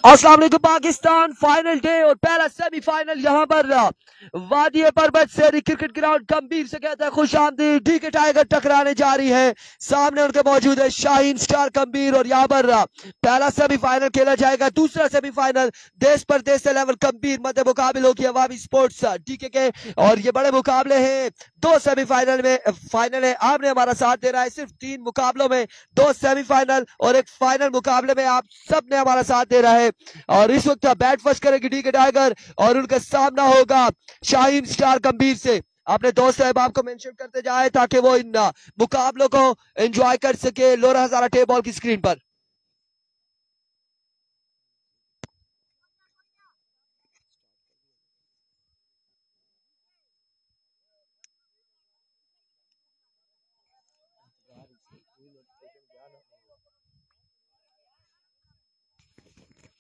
अस्सलाम वालेकुम Pakistan, final day और पहला सेमीफाइनल यहाँ पर वादी पर्वत से क्रिकेट ग्राउंड गंभीर से कहता है खुश आमदीद। डीके टाइगर टकराने जा रही है, सामने उनके मौजूद है शाहीन स्टार गंभीर और यहाँ पर पहला सेमीफाइनल खेला जाएगा। दूसरा सेमीफाइनल देश परदेश से लेवल गंभीर मध्य मुकाबले होगी अवामी स्पोर्ट्स डीके के, और ये बड़े मुकाबले हैं। दो सेमीफाइनल में फाइनल है, आपने हमारा साथ दे रहा है सिर्फ 3 मुकाबलों में, 2 सेमीफाइनल और एक फाइनल मुकाबले में आप सब ने हमारा साथ दे रहा है। और इस वक्त बैट फर्स्ट करेगी डीके टाइगर और उनका सामना होगा शाहीन स्टार गंभीर से। अपने दोस्त साहब को मेंशन करते जाए ताकि वो इन मुकाबलों को एंजॉय कर सके लोरा हजारा टेप बॉल की स्क्रीन पर।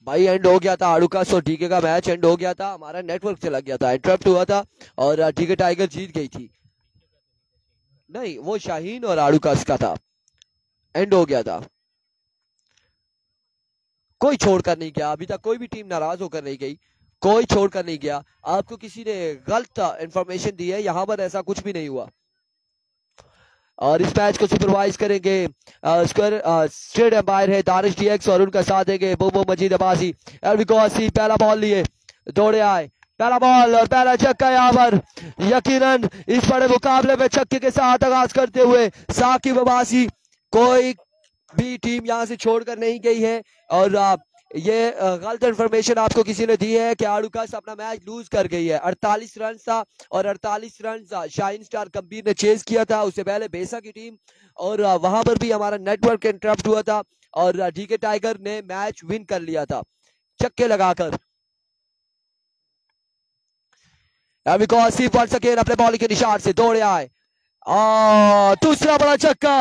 भाई एंड हो गया था आड़ूकास और डीके का मैच एंड हो गया था, हमारा नेटवर्क चला गया था, इंटरप्ट हुआ था और डीके टाइगर जीत गई थी। नहीं, वो शाहीन और आड़ूकास का था, एंड हो गया था। कोई छोड़कर नहीं गया, अभी तक कोई भी टीम नाराज होकर नहीं गई, कोई छोड़कर नहीं गया। आपको किसी ने गलत इंफॉर्मेशन दी है, यहाँ पर ऐसा कुछ भी नहीं हुआ। और इस मैच को सुपरवाइज करेंगे स्टेट एम्पायर है दानिश डीएक्स और उनका साथ देंगे बोबो मजीद अब्बासी। पहला बॉल लिए दौड़े आए, पहला बॉल और पहला छक्का यहाँ पर यकीनन इस बड़े मुकाबले में छक्के के साथ आगाज करते हुए साकिब अब्बासी। कोई भी टीम यहाँ से छोड़कर नहीं गई है और ये गलत इंफॉर्मेशन आपको किसी ने दी है कि आड़ूकास अपना मैच लूज कर गई है। 48 रन था और 48 रन शाहीन स्टार गंभीर ने चेज किया था, उससे पहले बेसा की टीम, और वहां पर भी हमारा नेटवर्क इंटरप्ट हुआ था और डीके टाइगर ने मैच विन कर लिया था छक्के लगाकर। अपने बॉलिंग के निशान से दौड़े आए, दूसरा बड़ा छक्का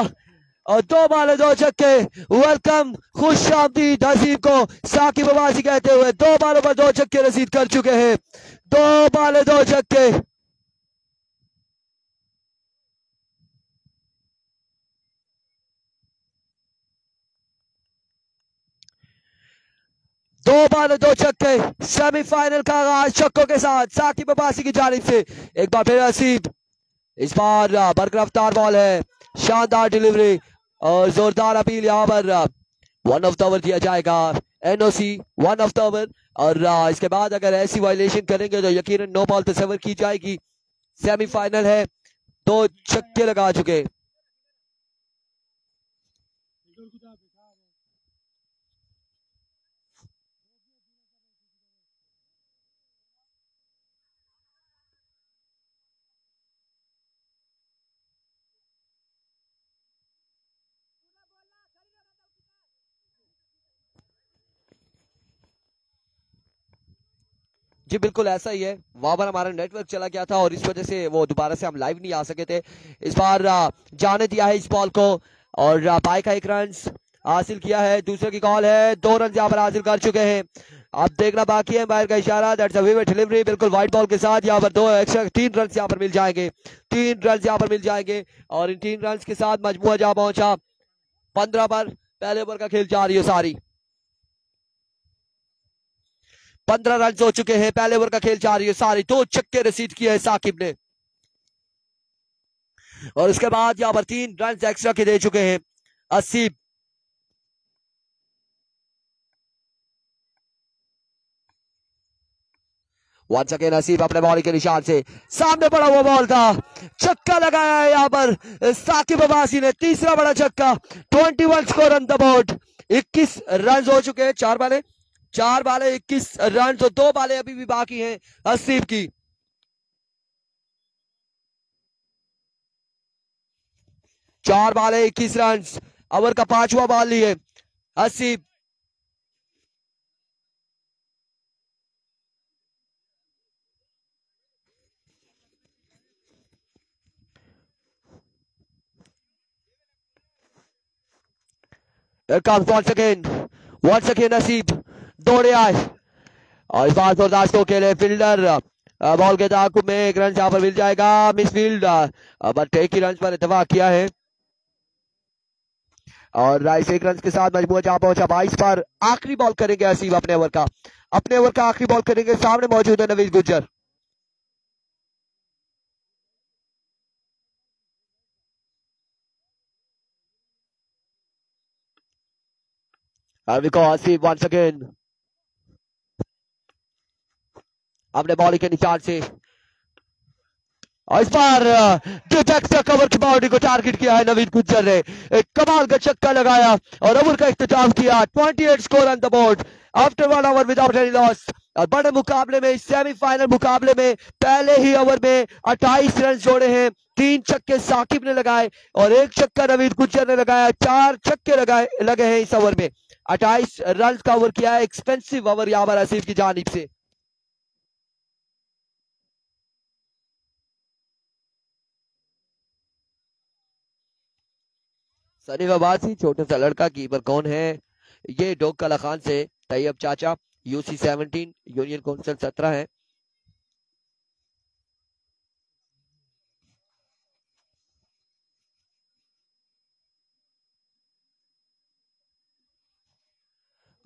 और 2 बाले 2 छक्के। वेलकम, खुश आमदीद हसीब को साकिब अब्बासी कहते हुए 2 बालों पर 2 छक्के रसीद कर चुके हैं। 2 बाले 2 छक्के। दो बाले 2 छक्के। सेमीफाइनल का आगाज छक्कों के साथ साकिब अब्बासी की जानिब से। एक बार फिर हसीब, इस बार बरकरार बॉल है, शानदार डिलीवरी और जोरदार अपील। यहाँ पर 1 ऑफ द ओवर दिया जाएगा, एनओसी 1 ऑफ द ओवर, और इसके बाद अगर ऐसी वायलेशन करेंगे तो यकीनन 9 बॉल पे सेवर की जाएगी। सेमीफाइनल है, 2 छक्के लगा चुके। जी बिल्कुल ऐसा ही है, वहां पर हमारा नेटवर्क चला गया था और इस वजह से वो दोबारा से हम लाइव नहीं आ सके थे। इस बार जाने दिया है इस बॉल को और बाई का 1 रन हासिल किया है। दूसरे की कॉल है, 2 रन यहाँ पर हासिल कर चुके हैं। अब देखना बाकी है, बाहर का इशारा, दैट्स अ विकेट डिलीवरी बिल्कुल वाइट बॉल के साथ। यहाँ पर 2 एक्स्ट्रा 3 रन यहाँ पर मिल जाएंगे, 3 रन यहाँ पर मिल जाएंगे और इन 3 रन के साथ मजमुआ जहाँ पहुंचा 15 पर। पहले ओवर का खेल जारी है, सारी 15 रन हो चुके हैं, पहले ओवर का खेल जारी है, सारी 2 छक्के रसीद किए हैं साकिब ने और उसके बाद यहाँ पर 3 रन एक्स्ट्रा के दे चुके हैं हसीब। वंस अगेन हसीब अपने बॉलिंग के निशान से, सामने पड़ा हुआ बॉल था, छक्का लगाया है यहाँ पर साकिब अब्बासी ने, तीसरा बड़ा छक्का। 21 score on the board, 21 run हो चुके हैं, 4 बाले 21 रन, तो 2 बाले अभी भी बाकी हैं हसीब की। चार बाले 21 रन, ओवर का 5वां बॉल लिए हसीब। once again हसीब दौड़े आए और इस बार बर्दाश्त को खेले फील्डर बॉल के ताकुब में 1 रन यहाँ पर मिल जाएगा, miss field but 1 he run पर इत्तेफाक किया है। और राइस 1 रन के साथ मजमूआ जहां पहुंचा 22 पर। आखिरी बॉल करेंगे हसीब अपने ओवर का आखिरी बॉल करेंगे। सामने मौजूद है नवीद गुज्जर। हसीब वंस अगेन अपने बॉलिंग के निशान से और इस बार कवर की बाउंड्री को टारगेट किया है नवीद गुज्जर ने। एक कमाल का छक्का लगाया और ओवर का इख्तिताम किया। 28 score on the board after 1 over without any loss. और बड़े मुकाबले में सेमीफाइनल मुकाबले में पहले ही ओवर में 28 रन जोड़े हैं। 3 छक्के साकिब ने लगाए और 1 छक्का नवीद गुज्जर ने लगाया। 4 छक्के लगे हैं इस ओवर में। 28 रन का ओवर किया है। एक्सपेंसिव ओवर यहाँ पर हसीब की जानिब से। सनीफ अब्बासी छोटे सा लड़का कीपर कौन है? ये डोक कला खान से तैयब चाचा UC 17 यूनियन काउंसिल 17 है।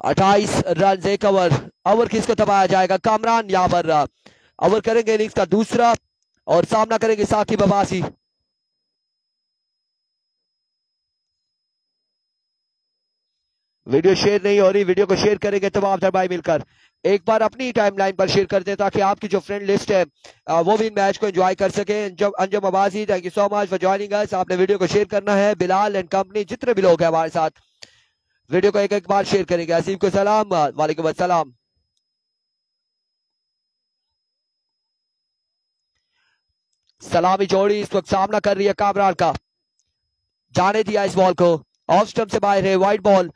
अट्ठाईस रन 1 ओवर किसको दबाया जाएगा? कामरान यहाँ पर ओवर करेंगे इनिंग्स का दूसरा और सामना करेंगे साकिब अब्बासी। वीडियो शेयर नहीं हो रही, वीडियो को शेयर करेंगे तमाम भाई मिलकर। एक बार अपनी टाइमलाइन पर शेयर कर दें ताकि आपकी जो फ्रेंड लिस्ट है वो भी मैच को एंजॉय कर सके। Anjum Abbasi thank you so much for joining us. आपने वीडियो को शेयर करना है। बिलाल एंड कंपनी जितने भी लोग हैं हमारे साथ वीडियो को एक बार शेयर करेंगे। हसीब को सलाम। वालेकुम अस्सलाम। सलामी जोड़ी इस वक्त सामना कर रही है कामरान का। जाने दिया इस बॉल को, ऑफ स्टंप से बाहर है, वाइड बॉल।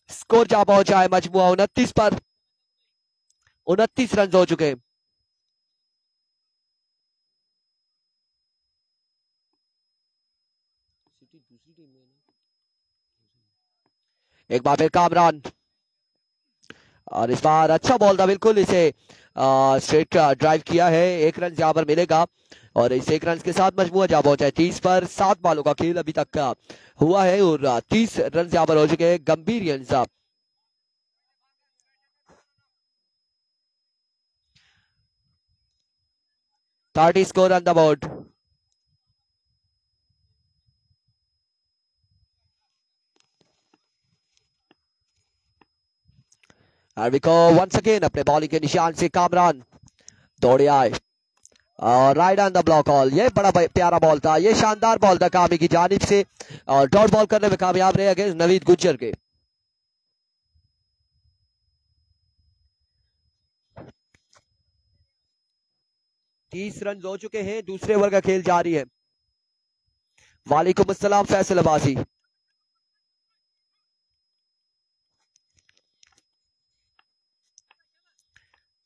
स्कोर जा पहुंचा है मजमुआ 29 पर। 29 रन हो चुके हैं। एक बार फिर कामरान और इस बार अच्छा बॉल था बिल्कुल। इसे स्ट्रेट ड्राइव किया है। 1 रन यहाँ पर मिलेगा और इस 1 रन के साथ मजमुआ जा पहुंचा है 30 पर। 7 बॉलों का खेल अभी तक का हुआ है और 30 रन यहाँ पर हो चुके हैं। गंभीर साहब 30 score on the board. Once again अपने बॉलिंग के निशान से कामरान दौड़े आए और right on the block hole. ये बड़ा प्यारा बॉल था, ये शानदार बॉल था कामी की जानिब से और डॉट बॉल करने में कामयाब रहे अगेंस्ट नवीद गुज्जर के। तीस रन हो चुके हैं। दूसरे ओवर का खेल जारी है। वालेकुम अस्सलाम Faisal Abbasi.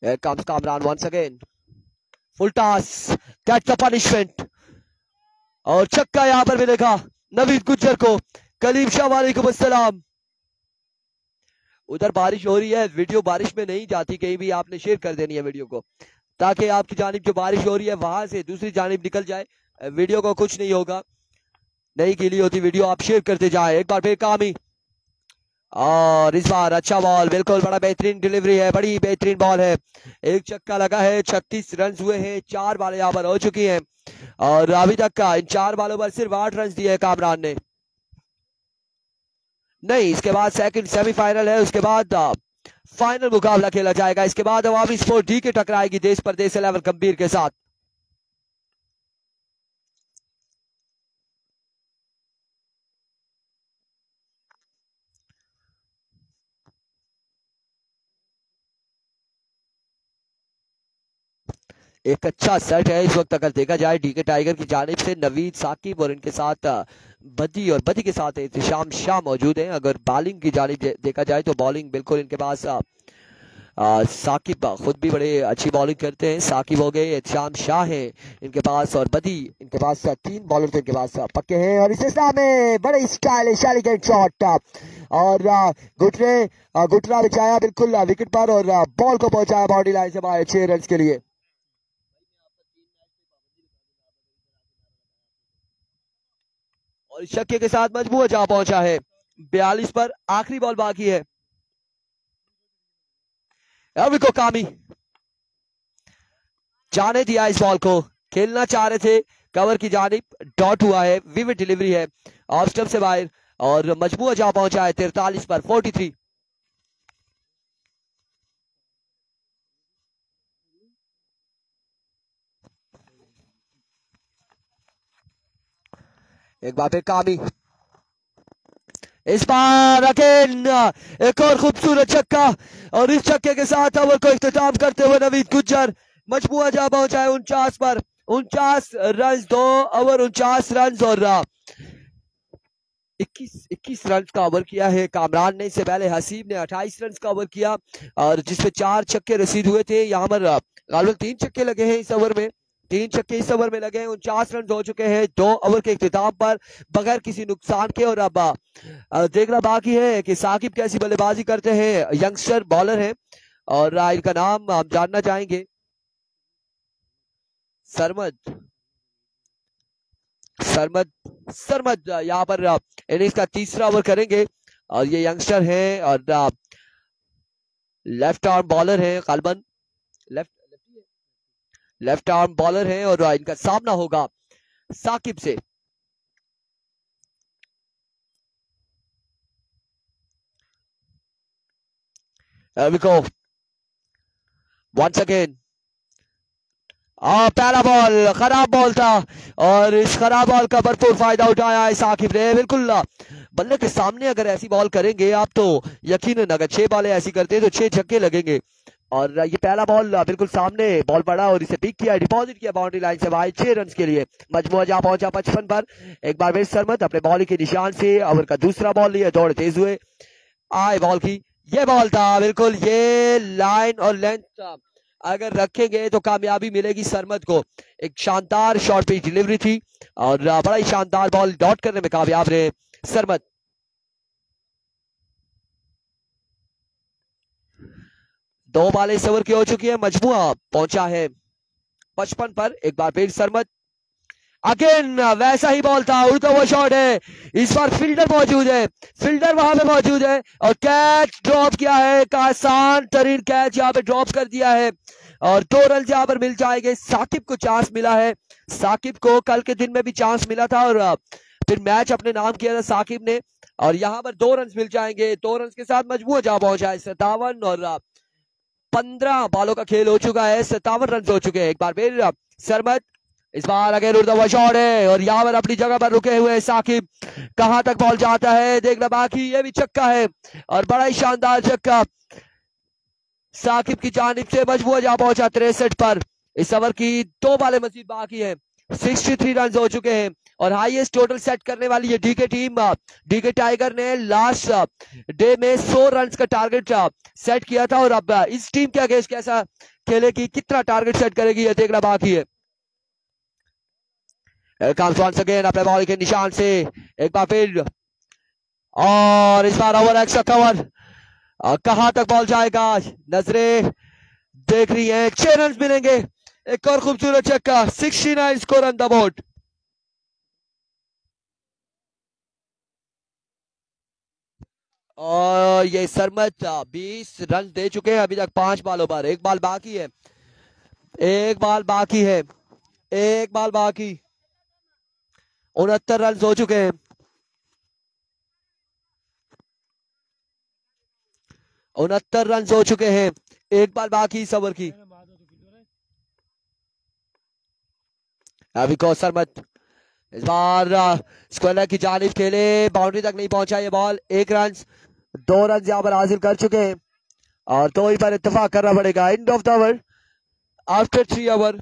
Here comes Kamran once again. Full toss. Catch the punishment. और छक्का यहां पर मिलेगा नवीद गुज्जर को। कलीम शाह वालेकुम अस्सलाम। उधर बारिश हो रही है, वीडियो बारिश में नहीं जाती, कहीं भी आपने शेयर कर देनी है वीडियो को ताकि आपकी जानिब जो बारिश हो रही है वहां से दूसरी जानिब निकल जाए। वीडियो को कुछ नहीं होगा, नहीं गीली होती वीडियो, आप शेयर करते जाए। एक बार फिर कामी और इस बार अच्छा बॉल, बिल्कुल बड़ा बेहतरीन डिलीवरी है, बड़ी बेहतरीन बॉल है। 1 छक्का लगा है। 36 रन हुए हैं। 4 बॉलें यहाँ पर हो चुकी हैं और अभी तक का इन 4 बॉलों पर सिर्फ 8 रन दिए कामरान ने। नहीं, इसके बाद सेकंड सेमीफाइनल है, उसके बाद फाइनल मुकाबला खेला जाएगा। इसके बाद अवामी स्पोर्ट डी के टकराएगी देश परदेश 11 गंभीर के साथ। एक अच्छा सेट है इस वक्त अगर देखा जाए डीके टाइगर की जानिब से। नवीद साकिब और इनके साथ बदी और बदी के साथ इत्तिशाम शाह मौजूद हैं। अगर बॉलिंग की जानिब देखा जाए तो बॉलिंग बिल्कुल इनके पास साकिब खुद भी बड़े अच्छी बॉलिंग करते हैं। साकिब हो गए, इत्तिशाम शाह है इनके पास और बदी इनके पास 3 बॉलर तो इनके पास पक्के हैं। और इस में बड़े स्टाइलिश एलिगेंट शॉट और गुटरा बिछाया बिल्कुल विकेट पर और बॉल को पहुंचाया बाउंड्री लाइन से बाहर 6 रन के लिए। और छक्के के साथ मजमूआ जा पहुंचा है 42 पर आखिरी बॉल बाकी है। को कामी जाने दिया इस बॉल को, खेलना चाह रहे थे कवर की जानिब, डॉट हुआ है, विविड डिलीवरी है ऑफ स्टंप से बाहर और मजबूआ जा पहुंचा है 43 पर 43। एक बार फिर कामी, इस बार अगेन एक और खूबसूरत छक्का और इस छक्के के साथ ओवर को इख्तिताम करते हुए नवीद गुज्जर मजबूआ जा पहुंचा है 49 पर। 49 रन, 2 ओवर 49 रन और 21 रन का ओवर किया है कामरान ने। इससे पहले हसीब ने 28 रन का ओवर किया और जिसपे 4 छक्के रसीद हुए थे। यहाँ पर गालिबन 3 छक्के लगे हैं इस ओवर में, 3 छक्के इस ओवर में लगे हैं। 49 रन हो चुके हैं 2 ओवर के इख्तिताम पर बगैर किसी नुकसान के। और अब देखना बाकी है कि साकिब कैसी बल्लेबाजी करते हैं। यंगस्टर बॉलर हैं और इनका नाम हम जानना चाहेंगे। सरमद यहाँ पर इनिंग्स का तीसरा ओवर करेंगे और ये यंगस्टर हैं और लेफ्ट आर्म बॉलर हैं, गालिबन लेफ्ट आर्म बॉलर हैं और इनका सामना होगा साकिब से। वंस अगेन पहला बॉल खराब बॉल था और इस खराब बॉल का भरपूर फायदा उठाया है साकिब ने। बिल्कुल बल्ले के सामने अगर ऐसी बॉल करेंगे आप तो यकीनन अगर 6 बॉलें ऐसी करते हैं तो 6 छक्के लगेंगे। और ये पहला बॉल बिल्कुल सामने बॉल पड़ा और इसे पिक किया, डिपॉजिट किया बाउंड्री लाइन से बाहर 6 रन के लिए। मजमूआ जा पहुंचा 55 पर। एक बार फिर सरमद अपने बॉलिंग के निशान से ओवर का दूसरा बॉल लिया, दौड़ तेज हुए आए बॉल की। ये बॉल था बिल्कुल, ये लाइन और लेंथ अगर रखेंगे तो कामयाबी मिलेगी सरमद को। एक शानदार शॉर्ट पिच डिलीवरी थी और बड़ा ही शानदार बॉल डॉट करने में कामयाब रहे सरमद। दो बॉलें इस ओवर की हो चुकी है, मजमूआ पहुंचा है 55 पर। एक बार फिर सरमद अगेन वैसा ही बॉल था, उड़ता हुआ शॉट है। इस बार फील्डर मौजूद है, फील्डर वहां पे मौजूद है और कैच ड्रॉप किया है। एक आसान तरीन कैच यहाँ पे ड्रॉप कर दिया है और 2 रन यहाँ पर मिल जाएंगे। साकिब को चांस मिला है, साकिब को कल के दिन में भी चांस मिला था और फिर मैच अपने नाम किया था साकिब ने और यहाँ पर 2 रन मिल जाएंगे। 2 रन के साथ मजबूर जा पहुंचा है 57 और 15 बॉलों का खेल हो चुका है, 57 रन हो चुके हैं। एक बार फिर सरमद, इस बार अगेन उड़ता हुआ शॉट है और यहाँ पर अपनी जगह पर रुके हुए साकिब, कहां तक बॉल जाता है देखना बाकी। ये भी छक्का है और बड़ा ही शानदार छक्का साकिब की जानिब से। मजबूर जा पहुंचा 63 पर। इस ओवर की 2 बॉलें मजीद बाकी है, 63 रन हो चुके हैं और हाईएस्ट टोटल सेट करने वाली ये डीके टीम, डीके टाइगर ने लास्ट डे में 100 रन का टारगेट सेट किया था और अब इस टीम के अगेंस्ट कैसा खेलेगी, कितना टारगेट सेट करेगी ये देखना बाकी है। अपने बॉल के निशान से एक बार फिर और इस बार ओवर एक्स्ट्रा कवर, कहां तक बॉल जाएगा नजरें देख रही है। 6 रन मिलेंगे, एक और खूबसूरत छक्का, 69 स्कोर ऑन द बोर्ड। और ये सरमद 20 रन दे चुके हैं अभी तक 5 बॉलों पर। एक बॉल बाकी है, एक बॉल बाकी है, एक बॉल बाकी। 69 रन हो चुके हैं, 69 रन हो चुके हैं, एक बॉल बाकी इस ओवर की। अभी को सरमद इस बार स्क्वायर की जानिब खेले, बाउंड्री तक नहीं पहुंचा ये बॉल। 1 रन, 2 रन यहाँ पर हासिल कर चुके हैं और 2 ही पर इत्तेफाक करना पड़ेगा। End of the over after 3 over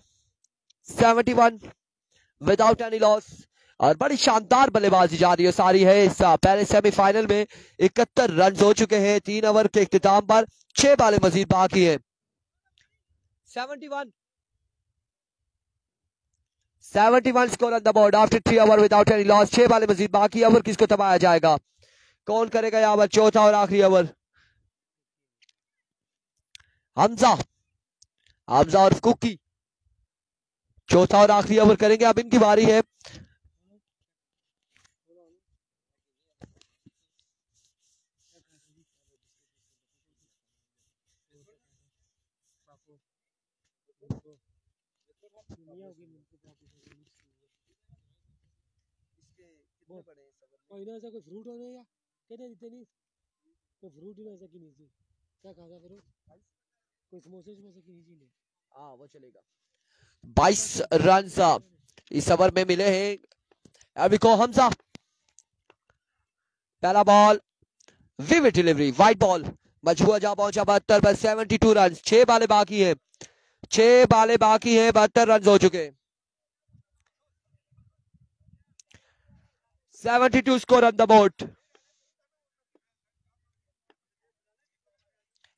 71 without any loss और बड़ी शानदार बल्लेबाजी जारी है सारी है इस पहले सेमीफाइनल में। 71 रन हो चुके हैं 3 ओवर के इख्तिताम पर, 6 बॉलें मजीद बाकी है। 71 score on the board after 3 over without any loss, 6 बॉलें मजीद बाकी। ओवर किसको थमाया जाएगा, कौन करेगा यहाँ पर चौथा और आखिरी ओवर? हमजा और कुकी चौथा और आखिरी ओवर करेंगे। अब इनकी बारी है। ऐसा कोई फ्रूट होने या कहते जितने नहीं कोई फ्रूट ही ऐसा की नहीं थी क्या खा था फिर कोई समोसे समोसे की नहीं ले हाँ वो चलेगा। 22 रन इस ओवर में मिले हैं अभी को हमजा। पहला ball vivid delivery wide ball मजबूर जा पहुंचा 72 पर 72 रन। 6 बाले बाकी है 6 बाले बाकी है 72 रन हो चुके। 72 स्कोर ऑन द बोर्ड।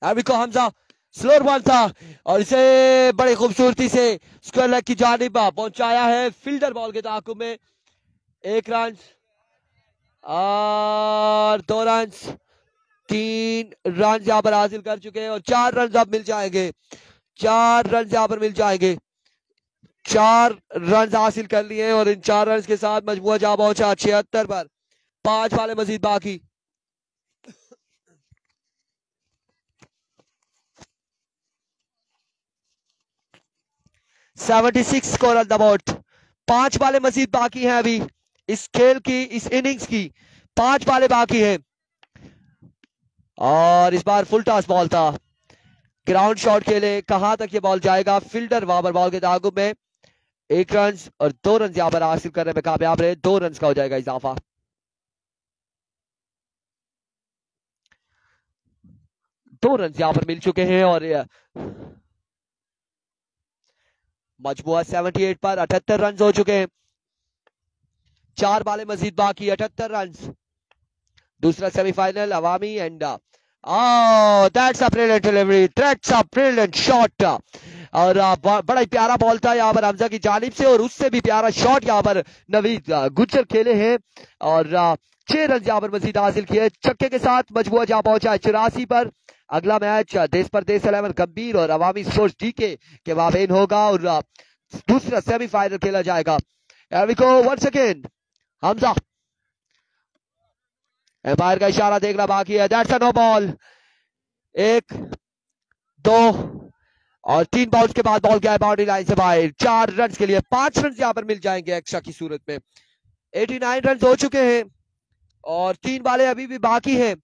अभी को हमजा स्लोर बॉल था और इसे बड़ी खूबसूरती से स्क्वायर लेग की जानिब पहुंचाया है फील्डर बॉल के ताकुब में। 1 रन और 2 रन 3 रन यहां पर हासिल कर चुके हैं और 4 रन अब मिल जाएंगे। 4 रन यहां पर मिल जाएंगे। 4 रन हासिल कर लिए और इन 4 रन के साथ मजबूर जा पहुंचा 76 पर। 5 वाले मजीद बाकी। $76 स्कोर ऑन द बोर्ड। 5 बाले मजीद बाकी हैं अभी इस खेल की इस इनिंग्स की 5 बाले बाकी हैं और इस बार फुल टॉस बॉल था। ग्राउंड शॉट खेले कहां तक ये बॉल जाएगा। फील्डर वहां पर बॉल के ताकुब में 1 रन और 2 रन यहां पर हासिल करने में कामयाब रहे। 2 रन का हो जाएगा इजाफा। दो रन यहां पर मिल चुके हैं और मजबूआ 78 पर 78 रन हो चुके हैं। 4 बाले मजीद बाकी 78 रन। दूसरा semifinal Awami and that's a brilliant delivery that's a brilliant shot और बड़ा ही प्यारा बॉल था यहाँ पर हमजा की जानिब से और उससे भी प्यारा शॉट यहाँ पर नवीद गुज्जर खेले हैं और 6 रन यहाँ पर मजीद हासिल किए। छक्के के साथ मजबूआ जा पहुंचा 84 पर। अगला मैच देश परदेश 11 गंभीर और अवामी स्पोर्ट्स डीके के माबेन होगा और दूसरा सेमीफाइनल खेला जाएगा। वंस अगेन हमजा एम्पायर का इशारा देखना बाकी है। That's a no ball. 1 2 और 3 बाउंस के बाद बॉल गया बाउंड्री लाइन से बाहर। 4 रन के लिए 5 रन यहां पर मिल जाएंगे एक्स्ट्रा की सूरत में। 89 रन हो चुके हैं और 3 बाले अभी भी बाकी हैं।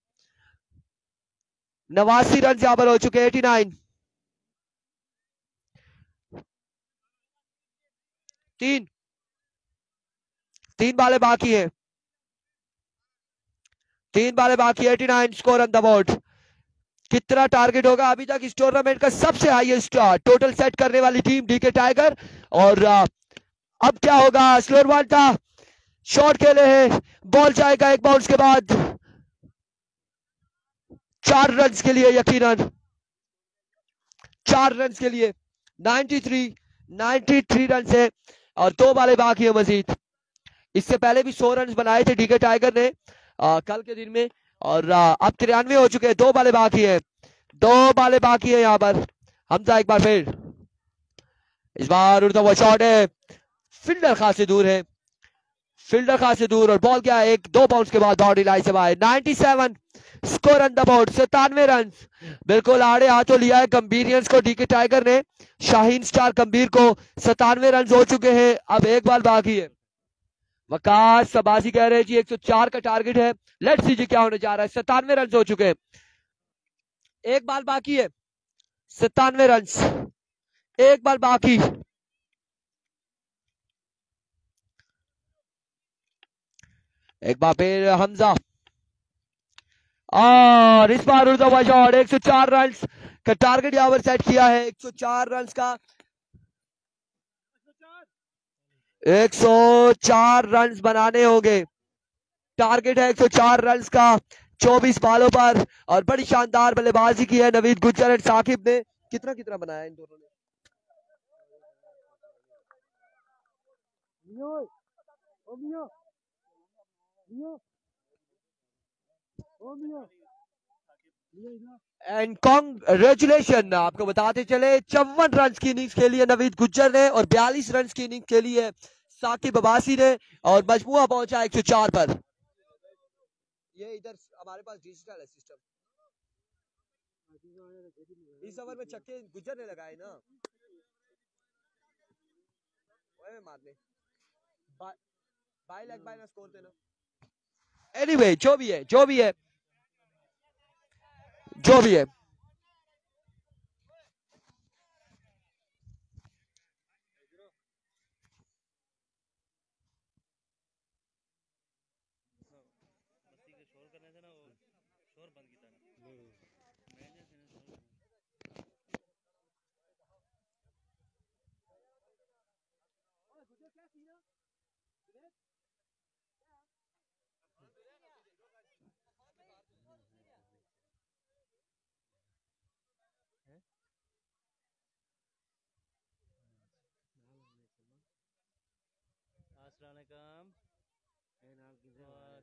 89 रन यहां पर हो चुके 89। 3 बाले बाकी हैं। 3 बाले बाकी 89 स्कोर ऑन द बोर्ड। कितना टारगेट होगा अभी तक इस टूर्नामेंट का सबसे हाईएस्ट टोटल सेट करने वाली टीम डीके टाइगर और अब क्या होगा। स्लोर बॉल था शॉट खेले हैं बॉल जाएगा 1 बाउंस के बाद 4 रन के लिए यकीनन 4 रन के लिए 93 रन है और 2 बाले बाकी है मजीद। इससे पहले भी 100 रन बनाए थे डीके टाइगर ने कल के दिन में और अब 93 हो चुके हैं। 2 बाले बाकी है 2 बाले बाकी है यहाँ पर। हमजा एक बार फिर इस बार उड़ता हुआ शॉट है फील्डर खासे दूर है। फील्डर खासे दूर और बॉल क्या है 1-2 बाउंस के बाद बाउंड्री लाइन से बाहर। 97 score on the board. 97 run बिल्कुल आड़े हाथों लिया है गंभीरियंस को डीके टाइगर ने। शाहीन स्टार गंभीर को 97 रन हो चुके हैं। अब 1 बाल बाकी है। वकास सबासी कह रहे हैं जी 104 का टारगेट है। लेट्स सी जी क्या होने जा रहा है। 97 रन हो चुके हैं। 1 बाल बाकी है। 97 रन 1 बाल बाकी। एक बार फिर हमजा और इस बार उड़ता हुआ शॉट 104 रन का टारगेट यहां पर सेट किया है। 104 रन का 104 रन बनाने होंगे। टारगेट है 104 रन का 24 बालों पर और बड़ी शानदार बल्लेबाजी की है नवीद गुज्जर एंड साकिब ने। कितना बनाया इन दोनों ने। एंड कॉन्ग्रेचुलेशन आपको बताते चले 54 रन की इनिंग्स खेली है नवीद गुज्जर ने और 42 रन की इनिंग्स खेली है साकिब अब्बासी ने और मजमुआ पहुंचा 104 पर। ये इधर हमारे पास डिजिटल है सिस्टम। इस ओवर में छक्के गुजरने लगाए ना, ओए मारने बाय लेग बाय ना स्कोर देना। एनीवे जो भी है जो भी है जो भी है,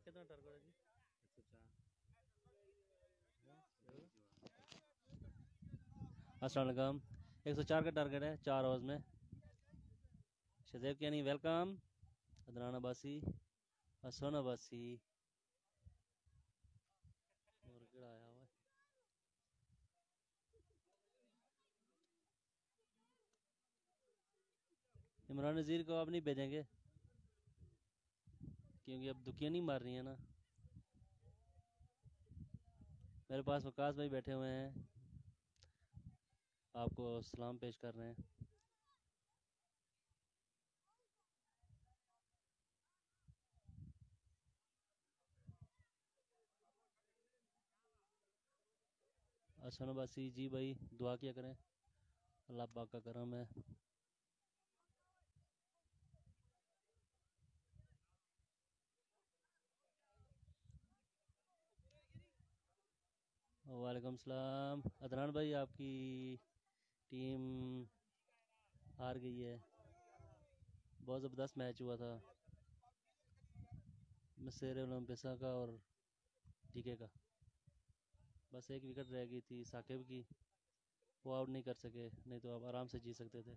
कितना टारगेट है जी? 104। अस्सलाम वालेकुम। 104 का टारगेट है 4 ओवर्स में। शदेब यानी वेलकम। अदनान अब्बासी, हसन अब्बासी और क्या आया हुआ है? इमरान नज़ीर को आप नहीं भेजेंगे क्योंकि अब दुखियाँ नहीं मार रही है ना। मेरे पास वकास भाई बैठे हुए हैं, आपको सलाम पेश कर रहे हैं। हसन अब्बासी जी भाई दुआ किया करें, अल्लाह पाक का करम है। वालेकुम सलाम। अदनान भाई आपकी टीम हार गई है, बहुत ज़बरदस्त मैच हुआ था मसेरे ओलंपिसा का और डीके का। बस एक विकेट रह गई थी साकिब की, वो आउट नहीं कर सके, नहीं तो आप आराम से जीत सकते थे।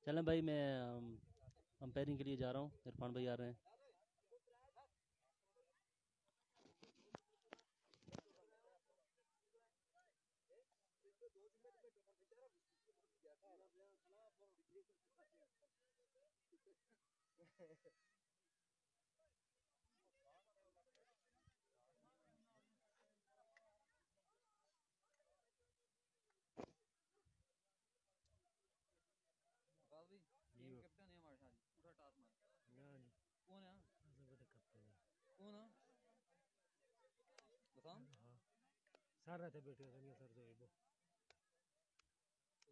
चलें भाई मैं अंपायरिंग के लिए जा रहा हूँ, इरफान भाई आ रहे हैं। सर रहते बैठे नहीं सर जो वो इधर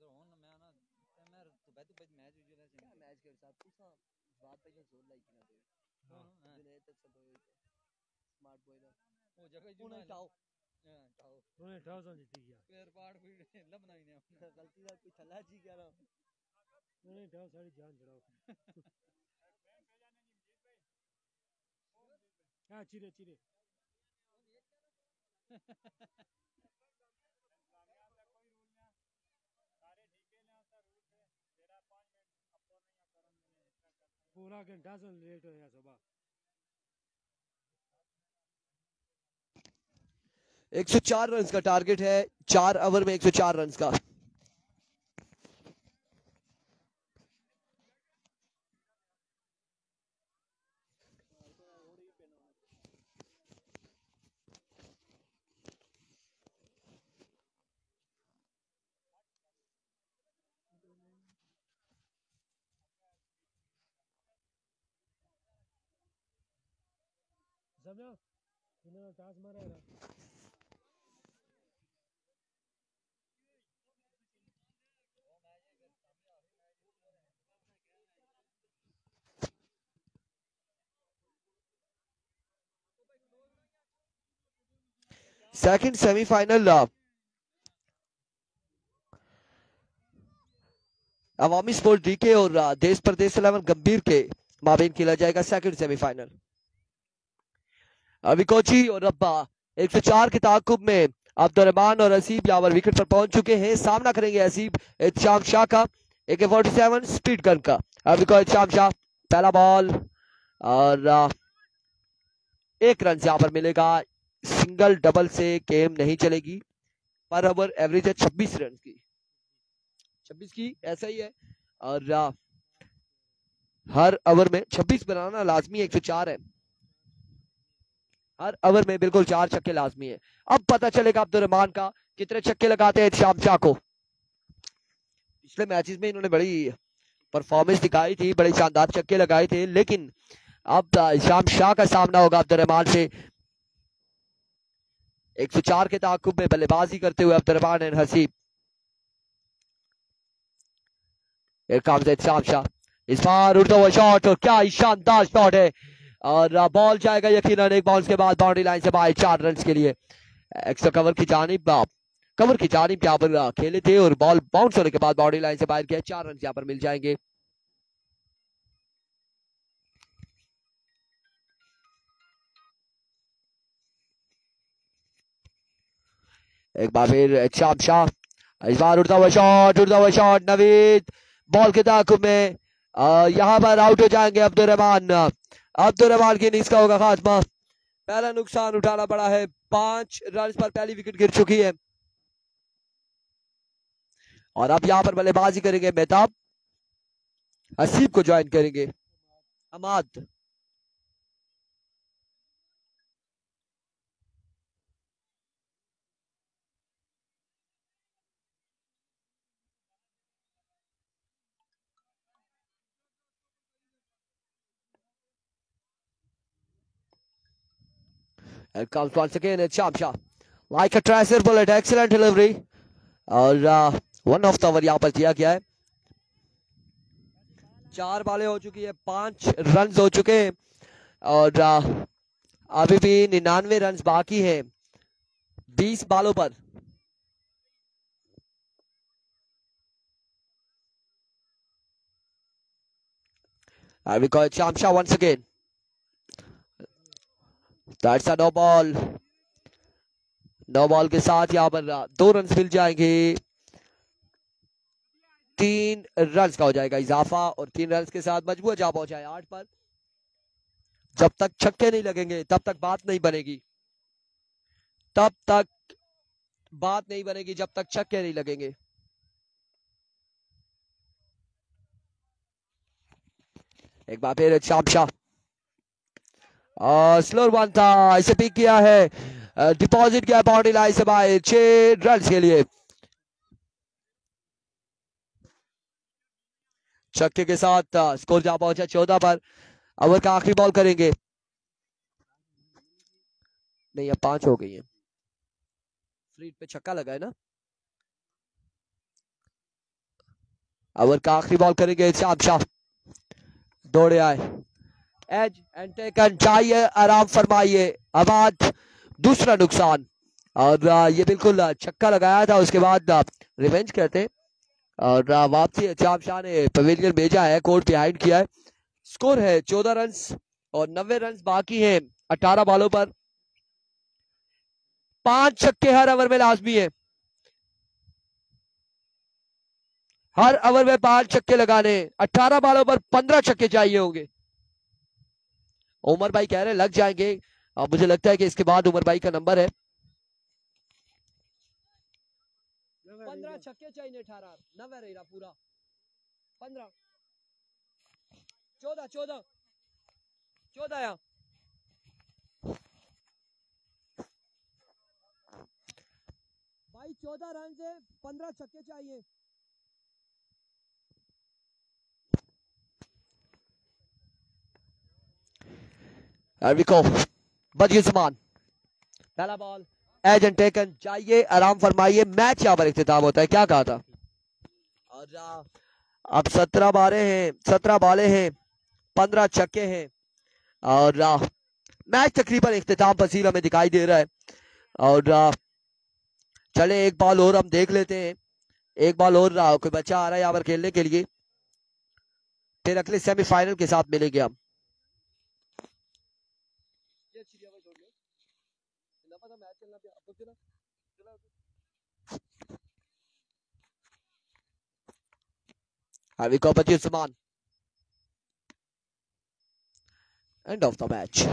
होन मैं ना मैं तो मैच हुई है क्या मैच के साथ कुछ बात पे जोर लाई कि ना दे हां दिने तक सब होई स्मार्ट बॉय ना वो जगह जो ना टाओ टाओ उन्हें टाओ से जीत गया पैर पाड़ भी लबना ही नहीं अपना गलती से कोई थला जी कह रहा उन्हें टाओ सारी जान चढ़ाओ हां चिरे चिरे पूरा घंटा से लेट हो गया सुबह। 104 रन का टारगेट है, 4 ओवर में 104 रन का। समझो इन्होंने टास मारा है। सेकंड सेमीफाइनल अवामी स्पोर्ट डीके और देश प्रदेश 11 गंभीर के माबेन खेला जाएगा सेकंड सेमीफाइनल। अभी कोची और रब्बा 104 के ताकुब में अब्दुर्रहमान और असीब यावर विकेट पर पहुंच चुके हैं। सामना करेंगे असीब इत्शाम शाह का AK-47 स्पीड गन का। अभी को इत्शाम शाह पहला बॉल और 1 रन यहाँ पर मिलेगा। सिंगल डबल से गेम नहीं चलेगी, पर ओवर एवरेज है 26 रन की, 26 की, ऐसा ही है। और हर ओवर में 26 बनाना लाजमी, 104 है हर ओवर में, बिल्कुल 4 छक्के लाजमी है। अब पता चलेगा अब्दुल रहमान का कितने छक्के लगाते हैं शाम शाह को। पिछले मैचेस में इन्होंने बड़ी परफॉर्मेंस दिखाई थी, बड़े शानदार छक्के लगाए थे, लेकिन अब शाम शाह का सामना होगा अब्दुल रहमान से। 104 के ताकुब में बल्लेबाजी करते हुए अब्दुल रहमान एंड हसीब। शाम शाह, इस बार उड़ता हुआ शॉट, और क्या ही शानदार शॉट है, और बॉल जाएगा यकीनन एक बाउंस के बाद बाउंड्री लाइन से बाहर 4 रन के लिए। एक्स्ट्रा कवर की जानिब यहाँ पर खेले थे, और बॉल बाउंस होने के बाद बाउंड्री लाइन से बाहर किया, 4 रन यहाँ पर मिल जाएंगे। एक बार फिर शाम शाह, इस बार उड़ता हुआ शॉट, नवीद बॉल के ताकुब में, यहाँ पर आउट हो जाएंगे अब्दुल रहमान की इनिंग्स का होगा खात्मा। पहला नुकसान उठाना पड़ा है, 5 रन पर पहली विकेट गिर चुकी है, और अब यहाँ पर बल्लेबाजी करेंगे मेहताब, हसीब को ज्वाइन करेंगे अमाद। And comes once again it's Shamsha, like a tracer bullet, excellent delivery, और 1 ऑफ द ओवर यहाँ पर दिया गया है। 4 बॉलें हो चुकी है, 5 रन हो चुके हैं, और अभी भी 99 रन बाकी हैं 20 बॉलों पर। We call it Shamsha once again. That's a no ball. No ball के साथ यहाँ पर 2 रन मिल जाएंगे, 3 रन का हो जाएगा इजाफा, और 3 रन के साथ मजबूर जा पहुंचा है 8 पर। जब तक छक्के नहीं लगेंगे तब तक बात नहीं बनेगी, जब तक छक्के नहीं लगेंगे। एक बार फिर शामशाह, स्लोर वन था, इसे पिक किया है, डिपॉजिट किया बाउंड्री लाइन से बाहर 6 रन के लिए। छक्के के साथ स्कोर जा पहुंचा 14 पर। ओवर का आखिरी बॉल करेंगे, नहीं अब 5 हो गई है, फ्लीट पे छक्का लगा है ना। ओवर का आखिरी बॉल करेंगे शामशाह, दौड़े आए, एज एंड टेकन, चाहिए आराम फरमाइए अमाद, दूसरा नुकसान, और ये बिल्कुल छक्का लगाया था, उसके बाद रिवेंज करते, और वापसी शाम शाह ने पवेलियन भेजा है, कोर्ट बिहाइंड किया है। स्कोर है 14 रन और 90 रन बाकी हैं 18 बॉलों पर। 5 छक्के हर ओवर में लाजमी है, हर ओवर में 5 छक्के लगाने, 18 बॉलों पर 15 छक्के चाहिए होंगे। उमर भाई कह रहे हैं लग जाएंगे, मुझे लगता है कि इसके बाद उमर भाई का नंबर है। 15 छक्के चाहिए, 18 90 रहेगा पूरा, 15 14 यहाँ भाई, 14 रन से 15 छक्के चाहिए। बदिए समान, पहला बॉल एज एंड टेकन, चाहिए आराम फरमाइए, मैच यहाँ पर इख्तिताम होता है, क्या कहा था। और अब 17 बॉलें हैं 15 छक्के हैं, और मैच तकरीबन इख्तिताम पसीर हमें दिखाई दे रहा है। और चले एक बॉल और हम देख लेते हैं, एक बॉल और कोई बच्चा आ रहा है यहाँ पर खेलने के लिए, फिर अगले सेमीफाइनल के साथ मिलेंगे हम। Usman. End of the match.